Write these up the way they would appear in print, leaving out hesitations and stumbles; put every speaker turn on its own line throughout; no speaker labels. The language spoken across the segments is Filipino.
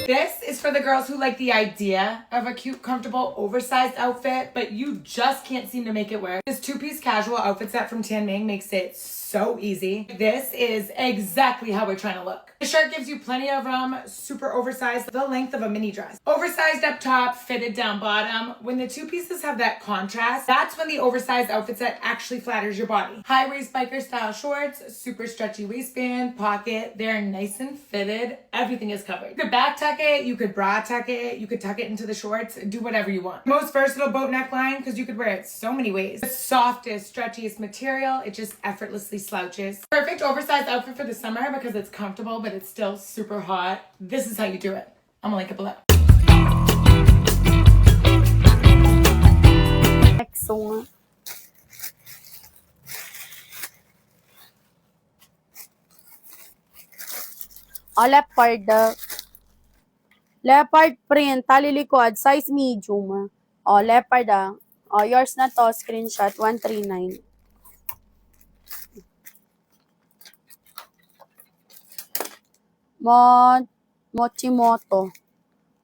This is for the girls who like the idea of a cute, comfortable, oversized outfit, but you just can't seem to make it work. This two-piece casual outfit set from Tan Ming makes it so easy. This is exactly how we're trying to look. The shirt gives you plenty of room, super oversized, the length of a mini dress. Oversized up top, fitted down bottom. When the two pieces have that contrast, that's when the oversized outfit set actually flatters your body. High-waist biker style shorts, super stretchy waistband, pocket. They're nice and fitted. Everything is covered. You could back tuck it, you could bra tuck it, you could tuck it into the shorts, do whatever you want. Most versatile boat neckline because you could wear it so many ways. The softest, stretchiest material, it just effortlessly slouches. Perfect oversized outfit for the summer because it's comfortable but it's still super hot. This is how you do it. I'm gonna link it below.
Excellent. Leopard print, tali likod, size medium. Leopard yours na to, screenshot, 139. Mochimoto,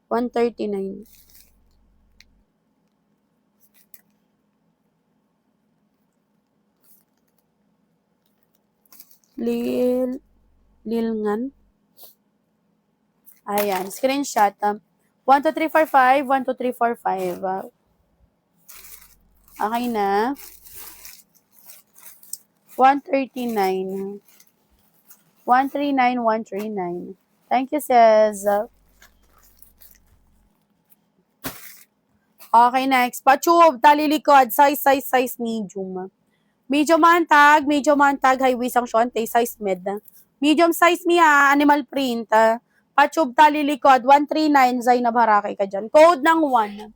139. Lilngan. Ayan, screenshot. 12345, 12345. Okay na. 139. 139, 139. Thank you, sis. Okay, next. Patube, tali likod, size medium. Medium mantag, high waist ang shonte, size med. Medium size niya, animal print. Patube, tali likod, 139, Zainab Harake ka dyan. Code ng 1.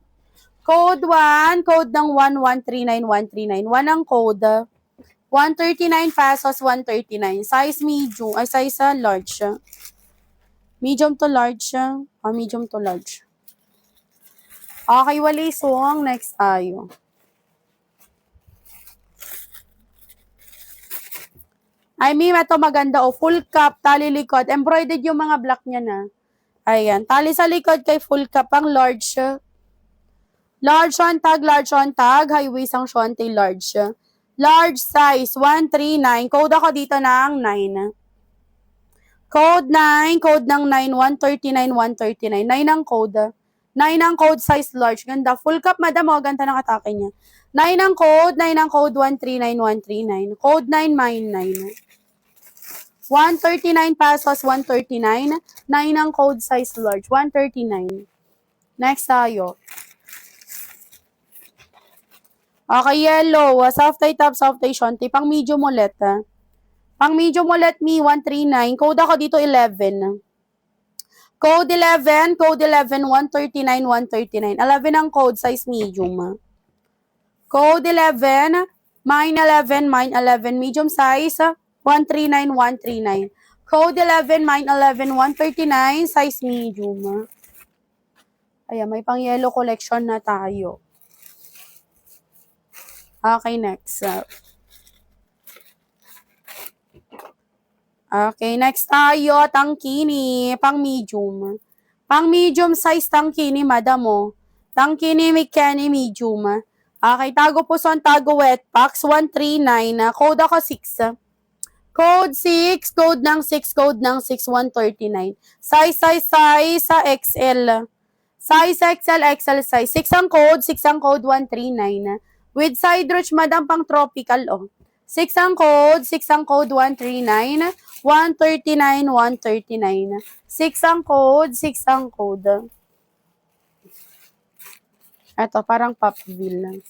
Code 1, code ng 1, 139, 139. 1 ang code. 139 pesos, 139. Size medium, size large. Medium to large. Medium to large. Okay, wali song. Next tayo. Ay, ma'am, ito maganda. Full cup, tali likod. Embroidered yung mga black niya na. Ayan. Tali sa likod kay full cup ang large. Large on tag. High waist ang shonte large. Large size, 139. Code ako dito ng 9. Code 9, code ng 9, 139, 139. 9 ang code. 9 ang code, size large. Ganda. Full cup, madam. Ganda ng atake niya. 9 ang code, 139, 139. Code 999. 139 pesos, 139. 9 ang code, size large. 139. Next tayo. Okay, yellow. Soft tie top, soft tie shonte. Pang medium ulit. Pang medium ulit, me, 139. Code ako dito, 11. Code 11, 139, 139. 11 ang code, size medium. Code 11, mine 11, medium size, 139, 139. Code 11, mine 11, 139, size medium. Ayan, may pang yellow collection na tayo. Okay, next. Okay, next tayo, tangkini, pang medium. Pang medium size tangkini, madam. Tangkini, Mikeni, medium. Okay, tago puson, tago wet packs, 139. Code ako 6. Code 6, code ng 6, 139. Size sa XL. Size XL size. 6 ang code, 139. With side ruch, madam, pang tropical, 6 ang code, 139. 139, 139. 6 ang code, Ito, parang Popville lang.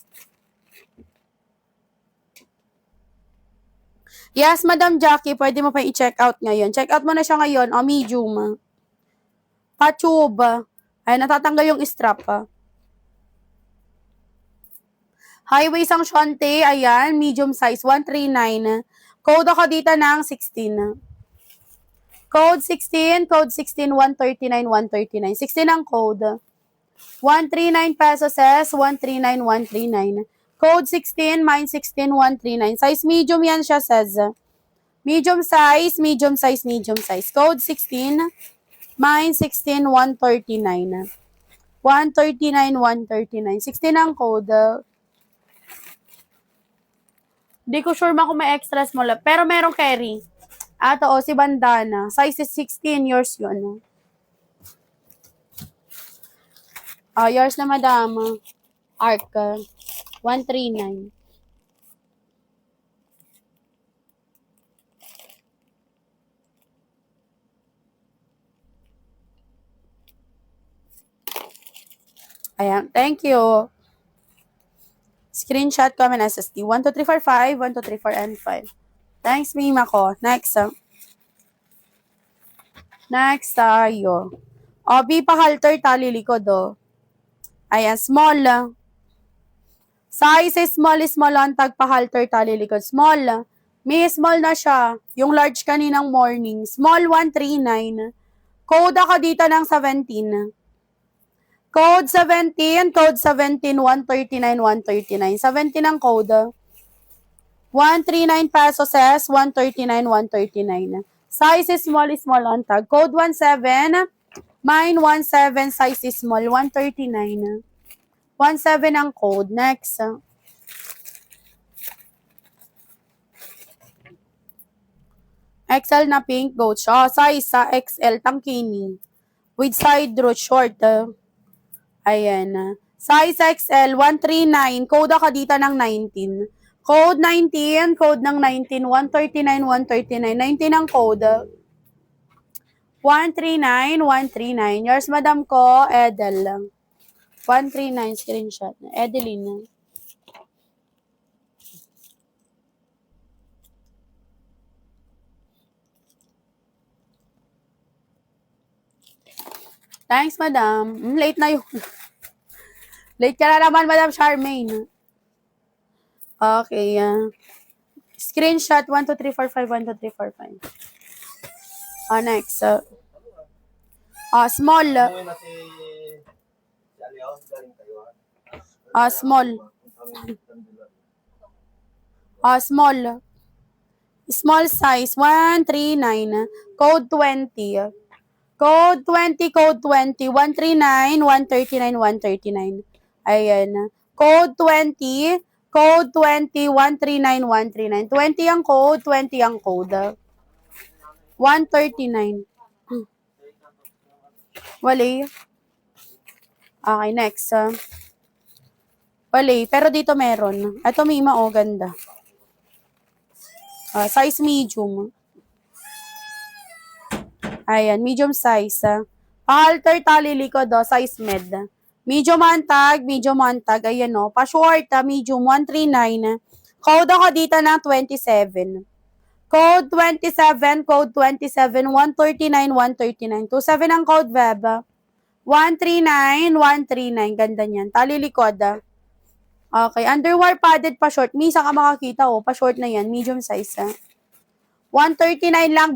Yes, Madam Jackie, pwede mo pa i-check out ngayon. Check out mo na siya ngayon. Medium. Patube. Ay, natatanggal yung strap. High waist ang shonte. Ayan, medium size, 139. Code ako dito ng 16. Code 16, 139, 139. 16 ang code. 139 pesos, 139, 139. Code 16, mine 16, 139. Size medium yan siya, says. Medium size. Code 16. Mine 16, 139. 139, 139. 16 ang code. Di ko sure kung may extra small. Pero merong carry. Ato, si bandana. Size is 16, yours yun. Yours na madam. Arc. 139. Ayan, thank you. Screenshot ko naman SSD. 12345, 1234, and 5. Thanks, Mima ko. Next. Next tayo. B pa halter tali likod, Ayan, small. Size is small on tag pa halter tali likod. Small. May small na siya. Yung large kaninang morning. Small 139. Code ako dito ng 17. Code 17, 139, 139. 17 ang code. 139 pesos says, 139, 139. Size is small on tag. Code 17, mine 17, size is small, 139. 17 ang code. Next. XL na pink goat siya. Size sa XL, tangkini. With side root short. Ayan. Size XL, 139. Code ako dito ng 19. Code 19. Code ng 19. 139, 139. 19 ang code. 139, 139. Yours, madam ko, Edel. 139, screenshot. Edeline. Thanks, madam. Late na yun. Late ka na naman, Madam Charmaine. Okay. Screenshot 12345, 12345. Next. Small. Small. Small. Small size, 139. Code 20. Code 20, code 20. 139, 139, 139. Ayan. Code 20, code 20, 139, 139. 20 ang code, 20 ang code. 139. Wali. Okay, next. Wali, pero dito meron. Ito, Mima, ganda. Size medium. Ayan, medium size. Halter tali likod, size med. Medium antag. Ayan, pa-short, medium 139. Code ako dito ng 27. Code 27, code 27, 139, 139. 27 ang code, web. 139, 139. Ganda niyan. Tali likod. Okay, underwear padded pa-short. Misa ka makakita, pa-short na yan. Medium size, 139 lang.